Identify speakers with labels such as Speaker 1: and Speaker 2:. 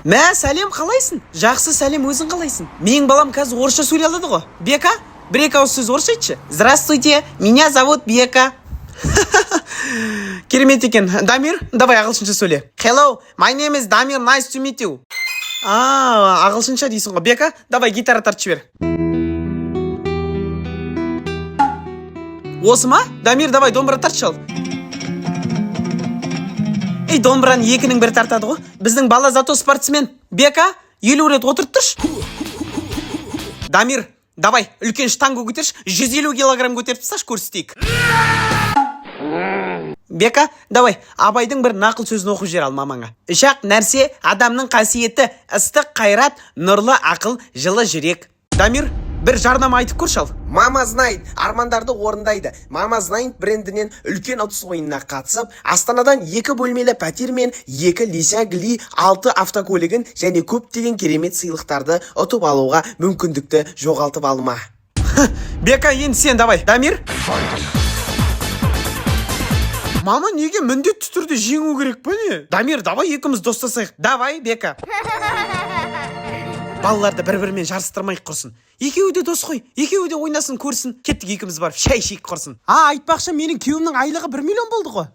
Speaker 1: Мә, сәлем, қалайсың? Жақсы, сәлем, өзің қалайсың? Менің балам қазір орысша сөйлей алады ғой. Бека, бір-екі ауыз сөз орысша айтшы. Здравствуйте, меня зовут Бека. Керемет екен. Дамир, давай ағылшынша сөйле. Hello, my name is Damir, nice to meet you. Ағылшынша дейсің ғой. Бека, давай гитара тартып жібер. Осы ма? Дамир, давай домбыра тартып шал. Ей, домбыраны екінің бір тартады ғой. Біздің бала зато спортсмен. Бека, 50 рет отырып тұрш. Дамир, давай, үлкен штангу көтерш, 150 килограмм көтеріп тасташ, көрсетейік. Бека, давай, Абайдың бір нақыл сөзін оқып жер ал мамаңа. Үш ақ нәрсе адамның қасиеті: ыстық қайрат, нұрлы ақыл, жылы жүрек. Дамир, бір жарнама айтып көрші ал. Мама знайд армандарды орындайды. Мама знайд брендінен үлкен ұтыс ойынына қатысып, Астанадан 2 бөлмелі пәтер мен 2 лисягли 6 автокөлігін және көптеген керемет сыйлықтарды ұтып алуға мүмкіндікті жоғалтып алма. Бека, енді сен давай. Дамир? Мама, неге міндетті түрде жеңу керек па не? Дамир, давай екіміз достасайық. Давай, Бека. Балаларды бір-бірімен жарыстырмайық құрсын. Екеуі де дос қой. Екеуі де ойнасын, көрсін. Кеттік екіміз барып шай ішейік құрсын. Айтпақшы, менің күйеуімнің айлығы 1 миллион болды ғой.